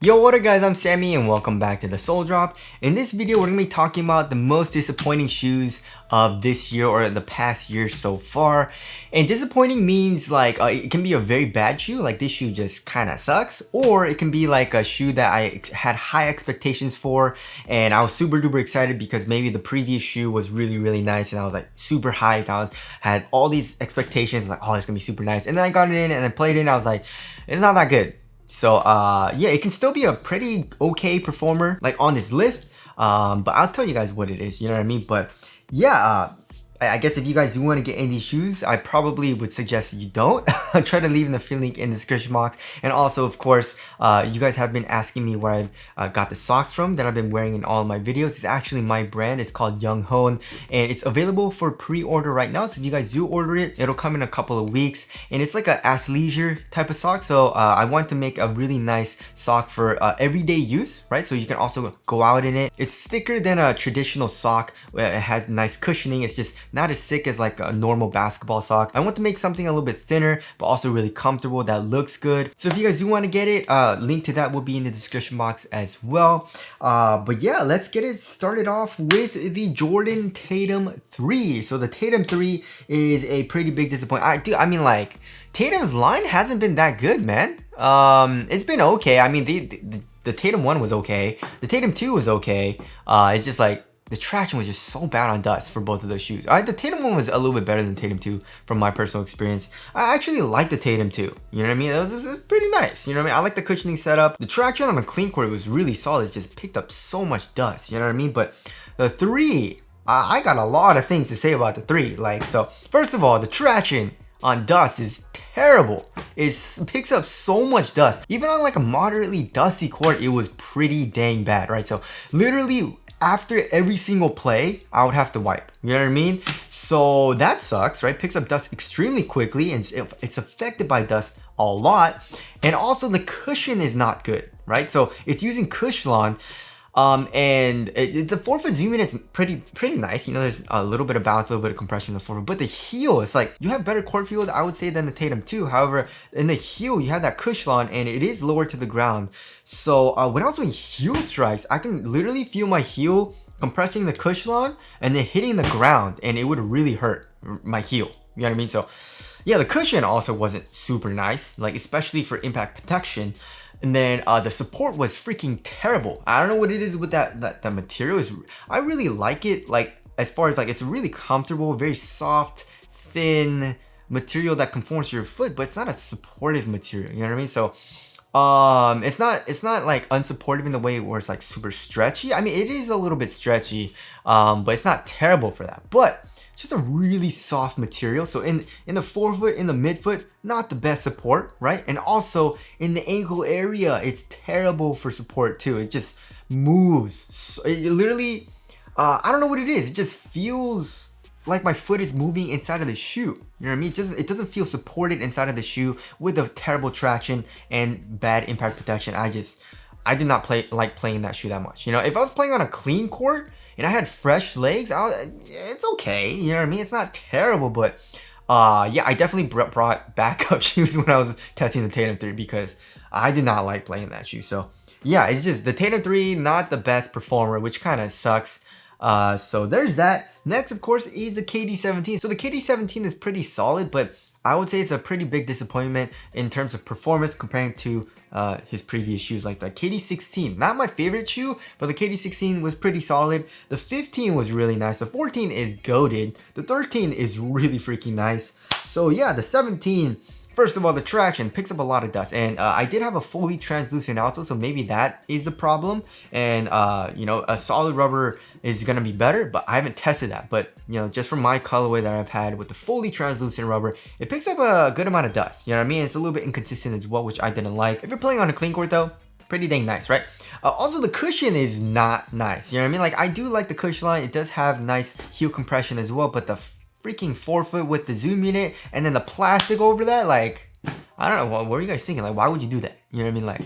Yo, what up guys, I'm Sammy and welcome back to the Soul Drop. In this video, we're going to be talking about the most disappointing shoes of this year or the past year so far. And disappointing means like it can be a very bad shoe, like this shoe just kind of sucks, or it can be like a shoe that I had high expectations for and I was super duper excited because maybe the previous shoe was really nice and I was like super hyped. Had all these expectations like, oh, it's gonna be super nice, and then I got it in and I played it and I was like, it's not that good. So yeah, it can still be a pretty okay performer like on this list, but I'll tell you guys what it is, you know what I mean? But yeah, I guess if you guys do want to get in these shoes, I probably would suggest you don't. Try to leave in the link in the description box. And also, of course, you guys have been asking me where I've got the socks from that I've been wearing in all of my videos. It's actually my brand. It's called Young Hone, and it's available for pre-order right now. So if you guys do order it, it'll come in a couple of weeks. And it's like a athleisure type of sock. So I want to make a really nice sock for everyday use, right? So you can also go out in it. It's thicker than a traditional sock. It has nice cushioning. It's just not as thick as like a normal basketball sock. I want to make something a little bit thinner, but also really comfortable that looks good. So if you guys do want to get it, link to that will be in the description box as well. But yeah, let's get it started off with the Jordan Tatum 3. So the Tatum 3 is a pretty big disappointment. I mean like, Tatum's line hasn't been that good, man. It's been okay. I mean, the Tatum 1 was okay. The Tatum 2 was okay. It's just like, the traction was just so bad on dust for both of those shoes. The Tatum 1 was a little bit better than Tatum 2 from my personal experience. I actually like the Tatum 2. You know what I mean? It was pretty nice. You know what I mean? I like the cushioning setup. The traction on the clean court was really solid. It just picked up so much dust. You know what I mean? But the 3, I got a lot of things to say about the 3. Like, so first of all, the traction on dust is terrible. It picks up so much dust. Even on like a moderately dusty court, it was pretty dang bad, right? So literally, after every single play, I would have to wipe. You know what I mean? So that sucks, right? Picks up dust extremely quickly and it's affected by dust a lot. And also the cushion is not good, right? So it's using Cushlon. And the forefoot zoom in is pretty nice. You know, there's a little bit of bounce, a little bit of compression in the forefoot, but the heel, it's like you have better court feel, I would say, than the Tatum 2. However, in the heel, you have that Cushlon and it is lower to the ground. So when I was doing heel strikes, I can literally feel my heel compressing the Cushlon and then hitting the ground, and it would really hurt my heel. You know what I mean? So yeah, the cushion also wasn't super nice, like especially for impact protection. And then the support was freaking terrible. I don't know what it is with that material. I really like it, like as far as like it's really comfortable, very soft, thin material that conforms to your foot, but it's not a supportive material. You know what I mean? So it's not like unsupportive in the way where it's like super stretchy. I mean, it is a little bit stretchy, but it's not terrible for that. But it's just a really soft material. So in the forefoot, in the midfoot, not the best support, right? And also in the ankle area, it's terrible for support too. It just moves. It literally, I don't know what it is. It just feels like my foot is moving inside of the shoe. You know what I mean? It doesn't feel supported inside of the shoe with the terrible traction and bad impact protection. I did not like playing that shoe that much. You know, if I was playing on a clean court and I had fresh legs, it's okay. You know what I mean? It's not terrible, but yeah, I definitely brought backup shoes when I was testing the Tatum 3 because I did not like playing that shoe. So yeah, it's just the Tatum 3, not the best performer, which kind of sucks. So there's that. Next, of course, is the KD17. So the KD17 is pretty solid, but I would say it's a pretty big disappointment in terms of performance comparing to his previous shoes, like the KD16. Not my favorite shoe, but the KD16 was pretty solid. The 15 was really nice. The 14 is goated. The 13 is really freaking nice. So yeah, the 17, first of all, the traction picks up a lot of dust, and I did have a fully translucent outsole, so maybe that is the problem. And you know, a solid rubber is gonna be better, but I haven't tested that. But you know, just from my colorway that I've had with the fully translucent rubber, it picks up a good amount of dust. You know what I mean? It's a little bit inconsistent as well, which I didn't like. If you're playing on a clean court though, pretty dang nice, right? Also, the cushion is not nice. You know what I mean? Like, I do like the cushion line. It does have nice heel compression as well, but the freaking forefoot with the zoom unit and then the plastic over that, like, I don't know, what are you guys thinking? Like, why would you do that? You know what I mean? Like,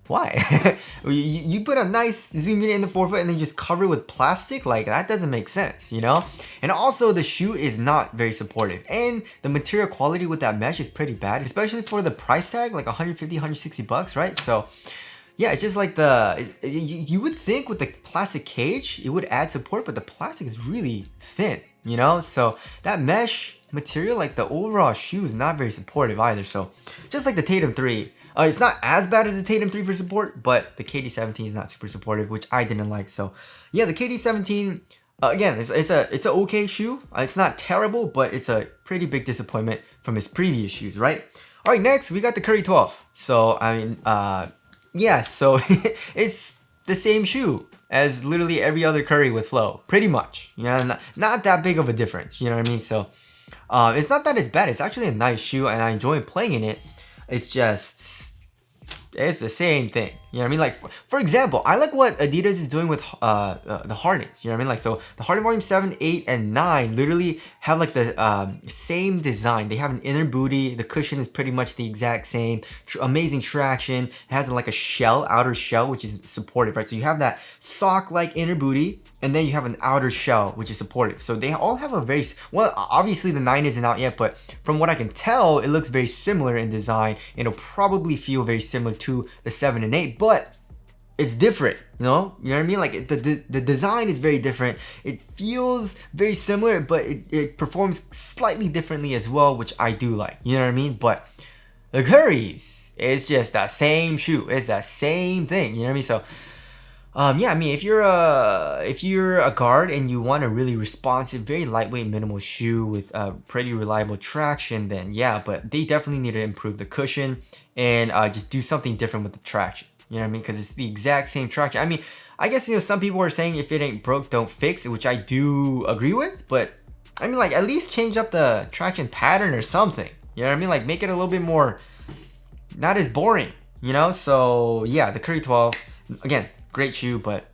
why? you put a nice zoom unit in the forefoot and then just cover it with plastic? Like, that doesn't make sense, you know? And also, the shoe is not very supportive, and the material quality with that mesh is pretty bad, especially for the price tag, like 150, 160 bucks, right? So yeah, it's just like you would think with the plastic cage it would add support, but the plastic is really thin, you know? So that mesh material, like the overall shoe is not very supportive either. So just like the Tatum 3, it's not as bad as the Tatum 3 for support, but the KD17 is not super supportive, which I didn't like. So yeah, the KD17, again, it's an okay shoe. It's not terrible, but it's a pretty big disappointment from his previous shoes, right? All right, next we got the Curry 12. So I mean, yeah, so it's the same shoe as literally every other Curry with Flow, pretty much. You know, not that big of a difference. You know what I mean? So it's not that it's bad. It's actually a nice shoe, and I enjoy playing in it. It's just it's the same thing. You know what I mean? Like, for example, I like what Adidas is doing with the Hardens. You know what I mean? Like, so the Harden Volume 7, 8, and 9 literally have like the same design. They have an inner booty. The cushion is pretty much the exact same. Amazing traction. It has like a shell, outer shell, which is supportive, right? So you have that sock-like inner booty, and then you have an outer shell, which is supportive. So they all have a very, well, obviously the 9 isn't out yet, but from what I can tell, it looks very similar in design. It'll probably feel very similar to the 7 and 8, but it's different, you know what I mean? Like the design is very different. It feels very similar, but it performs slightly differently as well, which I do like, you know what I mean? But the Currys, it's just that same shoe. It's that same thing, you know what I mean? So yeah, I mean, if you're a guard and you want a really responsive, very lightweight, minimal shoe with pretty reliable traction, then yeah, but they definitely need to improve the cushion and just do something different with the traction. You know what I mean? Because it's the exact same traction. I mean, I guess, you know, some people are saying if it ain't broke, don't fix it, which I do agree with, but I mean, like, at least change up the traction pattern or something. You know what I mean? Like, make it a little bit more, not as boring, you know? So yeah, the Curry 12, again, great shoe, but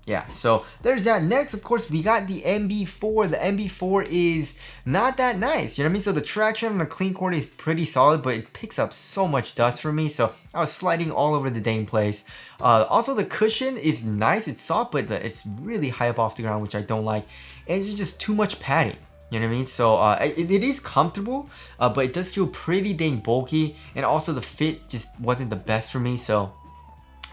yeah, so there's that. Next, of course, we got the MB.04. The MB.04 is not that nice, you know what I mean? So the traction on the clean court is pretty solid, but it picks up so much dust for me, so I was sliding all over the dang place. Also, the cushion is nice, it's soft, but it's really high up off the ground, which I don't like, and it's just too much padding. You know what I mean? So it is comfortable, but it does feel pretty dang bulky, and also the fit just wasn't the best for me, so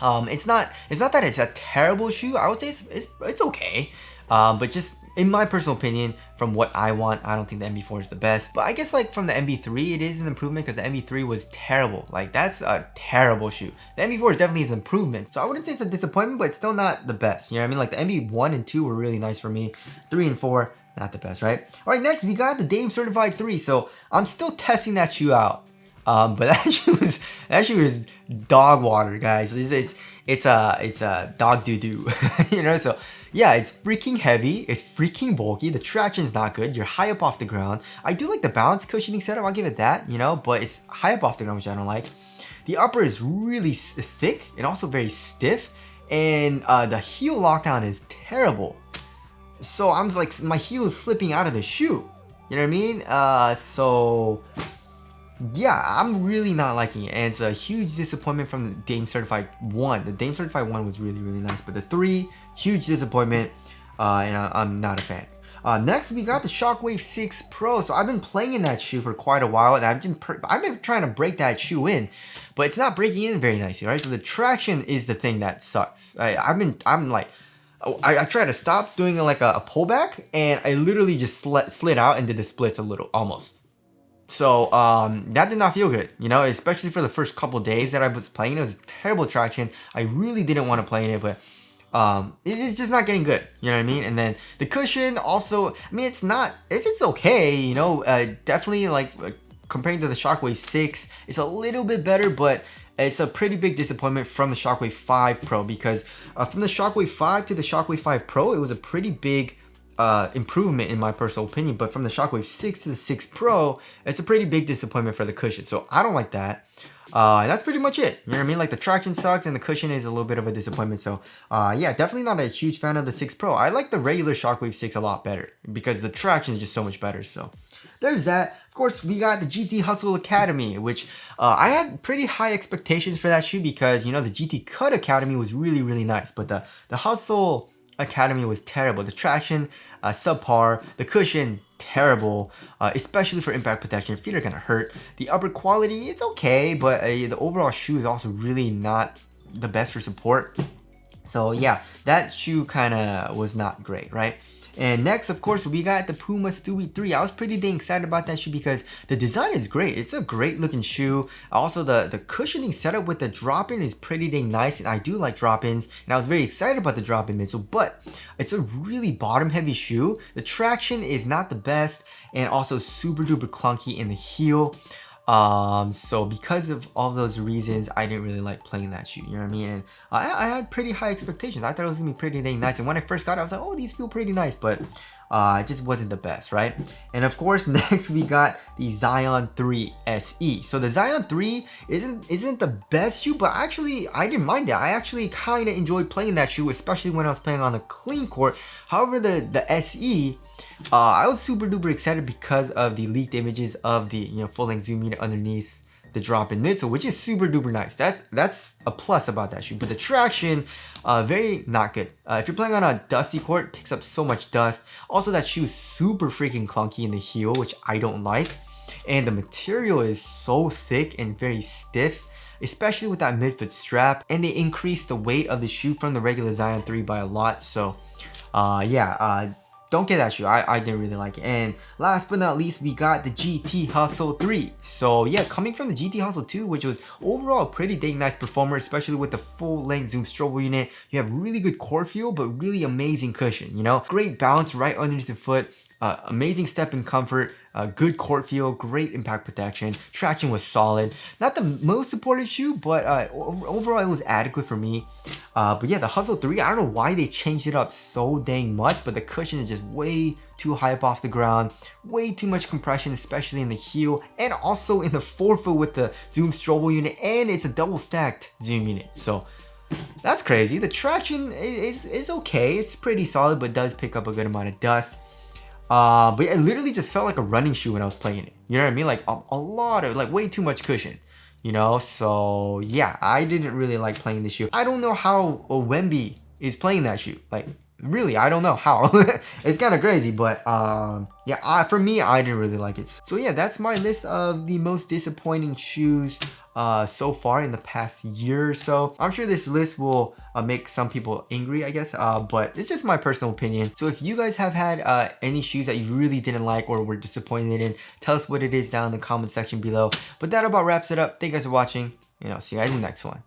it's not that it's a terrible shoe. I would say it's okay, but just in my personal opinion, from what I want, I don't think the MB.04 is the best. But I guess like from the MB.3, it is an improvement because the MB.3 was terrible. Like, that's a terrible shoe. The MB.04 is definitely an improvement. So I wouldn't say it's a disappointment, but it's still not the best. You know what I mean? Like the MB.1 and 2 were really nice for me. 3 and 4, not the best, right? All right, next we got the Dame Certified 3. So I'm still testing that shoe out. But that shoe is dog water, guys. It's a dog doo doo. You know, so yeah, it's freaking heavy, it's freaking bulky, the traction's not good, you're high up off the ground. I do like the balance cushioning setup, I'll give it that, you know, but it's high up off the ground, which I don't like. The upper is really thick and also very stiff, and the heel lockdown is terrible. So I'm like, my heel is slipping out of the shoe. You know what I mean? So yeah, I'm really not liking it, and it's a huge disappointment from the Dame Certified 1. The Dame Certified 1 was really, really nice, but the 3, huge disappointment, and I'm not a fan. Next, we got the Shockwave 6 Pro. So I've been playing in that shoe for quite a while, and I've been trying to break that shoe in, but it's not breaking in very nicely, right? So the traction is the thing that sucks. I tried to stop doing like a pullback, and I literally just slid out and did the splits a little, almost. So that did not feel good, you know, especially for the first couple days that I was playing. It was terrible traction. I really didn't want to play in it, but it's just not getting good, you know what I mean? And then the cushion also, I mean, it's okay, you know, definitely like comparing to the Shockwave 6, it's a little bit better, but it's a pretty big disappointment from the Shockwave 5 Pro, because from the Shockwave 5 to the Shockwave 5 Pro, it was a pretty big improvement in my personal opinion, but from the Shockwave 6 to the 6 Pro, it's a pretty big disappointment for the cushion. So I don't like that. And that's pretty much it. You know what I mean? Like the traction sucks and the cushion is a little bit of a disappointment. So yeah, definitely not a huge fan of the 6 Pro. I like the regular Shockwave 6 a lot better because the traction is just so much better. So there's that. Of course, we got the GT Hustle Academy, which I had pretty high expectations for that shoe because, you know, the GT Cut Academy was really, really nice. But the Hustle Academy was terrible. The traction, subpar. The cushion, terrible, especially for impact protection. Feet are gonna hurt. The upper quality, it's okay, but the overall shoe is also really not the best for support. So yeah, that shoe kind of was not great, right? And next, of course, we got the Puma Stewie 3. I was pretty dang excited about that shoe because the design is great. It's a great looking shoe. Also, the cushioning setup with the drop-in is pretty dang nice, and I do like drop-ins, and I was very excited about the drop-in midsole, but it's a really bottom-heavy shoe. The traction is not the best, and also super duper clunky in the heel. So because of all those reasons, I didn't really like playing that shoe, you know what I mean? And I had pretty high expectations. I thought it was gonna be pretty dang nice, and when I first got it, I was like, oh, these feel pretty nice, but it just wasn't the best, right? And of course, next we got the Zion 3 SE. So the Zion 3 isn't the best shoe, but actually I didn't mind it. I actually kind of enjoyed playing that shoe, especially when I was playing on the clean court. However, the SE, I was super duper excited because of the leaked images of the full length zoom unit underneath the drop-in midsole, which is super duper nice. That's a plus about that shoe. But the traction, very not good. If you're playing on a dusty court, it picks up so much dust. Also, that shoe is super freaking clunky in the heel, which I don't like. And the material is so thick and very stiff, especially with that midfoot strap. And they increased the weight of the shoe from the regular Zion 3 by a lot. So don't get that shoe. I didn't really like it. And last but not least, we got the GT Hustle 3. So yeah, coming from the GT Hustle 2, which was overall a pretty dang nice performer, especially with the full length zoom strobe unit. You have really good core feel, but really amazing cushion, Great bounce right underneath the foot. Amazing step in comfort, good court feel, great impact protection, traction was solid. Not the most supportive shoe, but overall it was adequate for me. But yeah, the Hustle 3, I don't know why they changed it up so dang much, but the cushion is just way too high up off the ground, way too much compression, especially in the heel, and also in the forefoot with the zoom strobe unit, and it's a double stacked zoom unit. So that's crazy. The traction is okay, it's pretty solid, but does pick up a good amount of dust. But it literally just felt like a running shoe when I was playing it. You know what I mean? Like a lot of, like way too much cushion, So yeah, I didn't really like playing this shoe. I don't know how Wemby is playing that shoe. Like really, I don't know how. It's kind of crazy, but yeah, for me, I didn't really like it. So yeah, that's my list of the most disappointing shoes so far in the past year or so. I'm sure this list will make some people angry, I guess, but it's just my personal opinion. So if you guys have had any shoes that you really didn't like or were disappointed in, tell us what it is down in the comment section below. But that about wraps it up. Thank you guys for watching, and I'll see you guys in the next one.